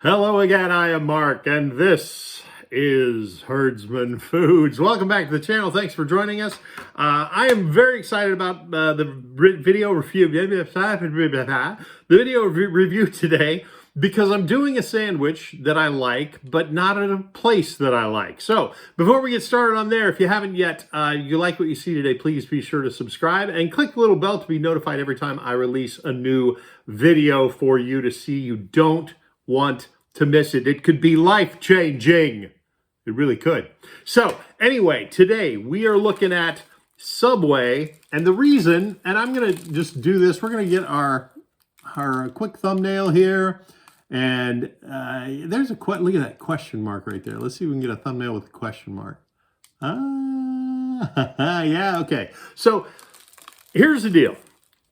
Hello again, I am Mark, and this is Heardsmen Foods. Welcome back to the channel. Thanks for joining us. I am very excited about the video review today because I'm doing a sandwich that I like, but not at a place that I like. So before we get started on there, if you haven't yet, you like what you see today, please be sure to subscribe and click the little bell to be notified every time I release a new video for you to see. You don't want to miss it. It could be life-changing. It really could. So anyway, today we are looking at Subway, and the reason, and I'm going to just do this, we're going to get our quick thumbnail here, and there's a look at that question mark right there. Let's see if we can get a thumbnail with a question mark. Yeah, okay. So here's the deal.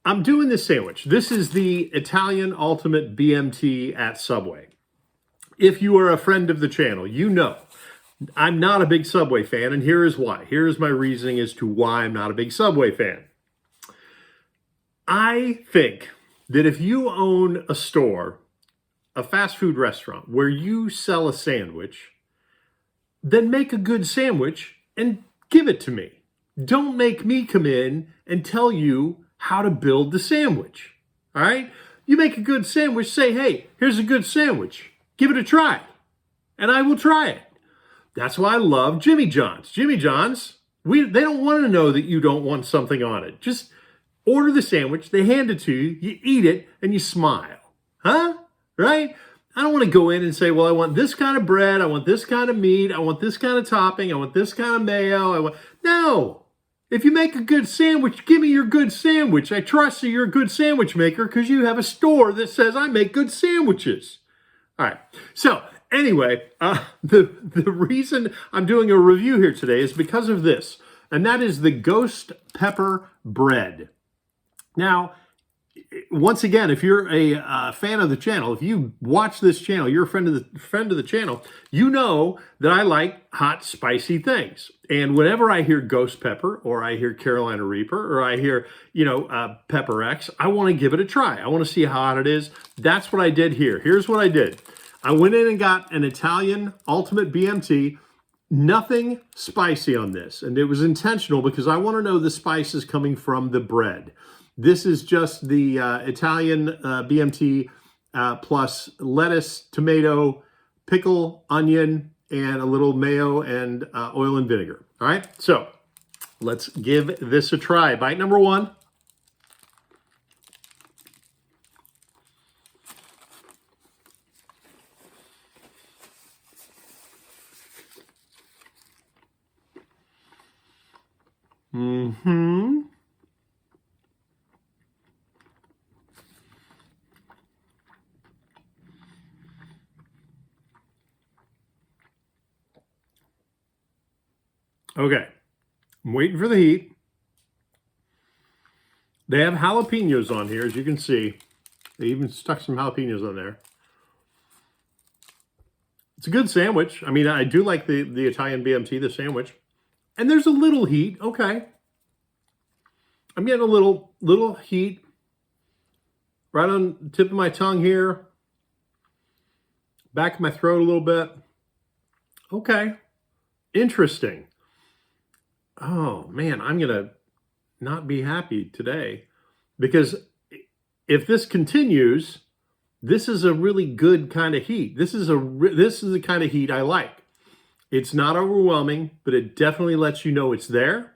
I'm doing this sandwich. This is the Italian Ultimate BMT at Subway. If you are a friend of the channel, you know I'm not a big Subway fan, and here is why. Here is my reasoning as to why I'm not a big Subway fan. I think that if you own a store, a fast food restaurant, where you sell a sandwich, then make a good sandwich and give it to me. Don't make me come in and tell you how to build the sandwich. All right? You make a good sandwich, say, hey, here's a good sandwich. Give it a try. And I will try it. That's why I love Jimmy John's. Jimmy John's, they don't want to know that you don't want something on it. Just order the sandwich, they hand it to you, you eat it, and you smile. Huh? Right? I don't want to go in and say, well, I want this kind of bread, I want this kind of meat, I want this kind of topping, I want this kind of mayo. No! If you make a good sandwich, give me your good sandwich. I trust that you're a good sandwich maker because you have a store that says I make good sandwiches. All right. So anyway, the reason I'm doing a review here today is because of this, and that is the ghost pepper bread. Now, once again, if you're a fan of the channel, if you watch this channel, you're a friend of the channel, you know that I like hot, spicy things. And whenever I hear ghost pepper, or I hear Carolina Reaper, or I hear, Pepper X, I want to give it a try. I want to see how hot it is. That's what I did here. Here's what I did. I went in and got an Italian Ultimate BMT. Nothing spicy on this. And it was intentional because I want to know the spices coming from the bread. This is just the Italian BMT plus lettuce, tomato, pickle, onion, and a little mayo and oil and vinegar. All right, so let's give this a try. Bite number one. Mm-hmm. Okay, I'm waiting for the heat. They have jalapenos on here, as you can see. They even stuck some jalapenos on there. It's a good sandwich. I mean, I do like the Italian BMT, the sandwich. And there's a little heat. Okay. I'm getting a little heat right on the tip of my tongue here. Back of my throat a little bit. Okay. Interesting. Oh, man, I'm going to not be happy today because if this continues, this is a really good kind of heat. This is the kind of heat I like. It's not overwhelming, but it definitely lets you know it's there.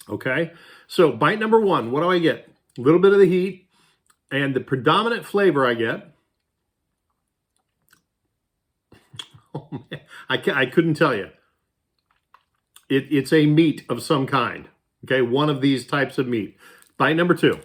Okay, so bite number one, what do I get? A little bit of the heat, and the predominant flavor I get, oh man, I couldn't tell you. It's a meat of some kind. Okay, one of these types of meat. Bite number two.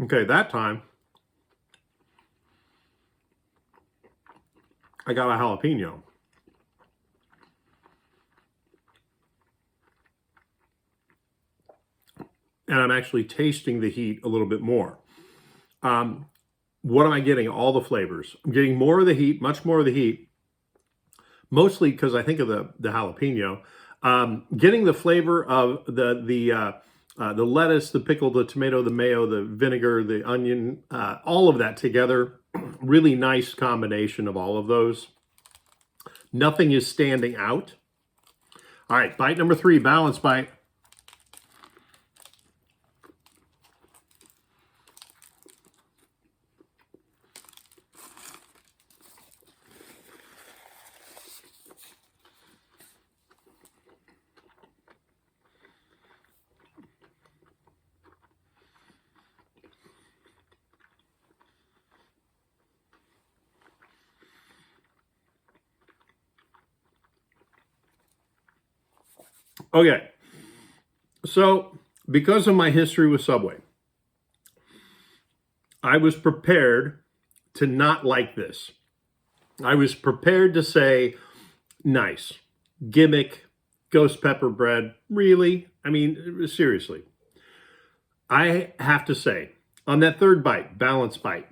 Okay, that time I got a jalapeno. and I'm actually tasting the heat a little bit more. What am I getting? All the flavors. I'm getting more of the heat, much more of the heat, mostly because I think of the jalapeno. Getting the flavor of the lettuce, the pickle, the tomato, the mayo, the vinegar, the onion, all of that together. Really nice combination of all of those. Nothing is standing out. All right, bite number 3, balanced bite. Okay, so because of my history with Subway, I was prepared to not like this. I was prepared to say, nice, gimmick, ghost pepper bread, really? I mean, seriously. I have to say, on that third bite, balanced bite,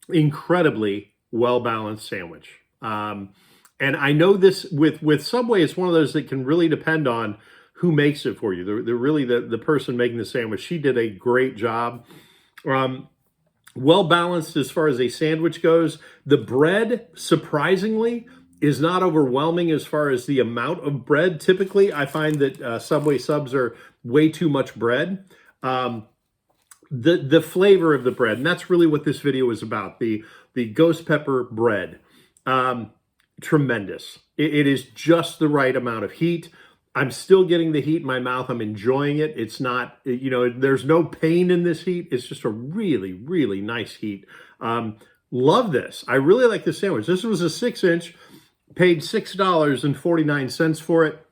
incredibly well-balanced sandwich. And I know this with Subway, it's one of those that can really depend on who makes it for you. The person making the sandwich, she did a great job. Well balanced as far as a sandwich goes. The bread, surprisingly, is not overwhelming as far as the amount of bread. Typically, I find that Subway subs are way too much bread. The flavor of the bread, and that's really what this video is about. The ghost pepper bread. Tremendous. It is just the right amount of heat. I'm still getting the heat in my mouth. I'm enjoying it. It's not, there's no pain in this heat. It's just a really, really nice heat. Love this. I really like this sandwich. This was a 6-inch, paid $6.49 for it.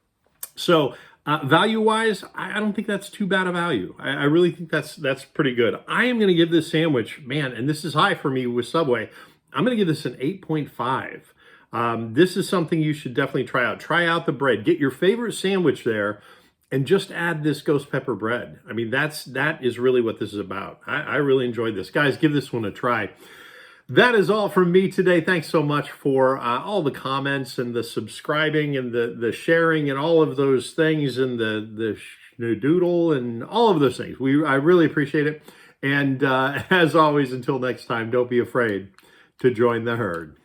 So value-wise, I don't think that's too bad a value. I really think that's pretty good. I am going to give this sandwich, man, and this is high for me with Subway, I'm going to give this an 8.5. This is something you should definitely try out. Try out the bread. Get your favorite sandwich there and just add this ghost pepper bread. I mean, that is really what this is about. I really enjoyed this. Guys, give this one a try. That is all from me today. Thanks so much for all the comments and the subscribing and the sharing and all of those things and the doodle and all of those things. I really appreciate it. And as always, until next time, don't be afraid to join the herd.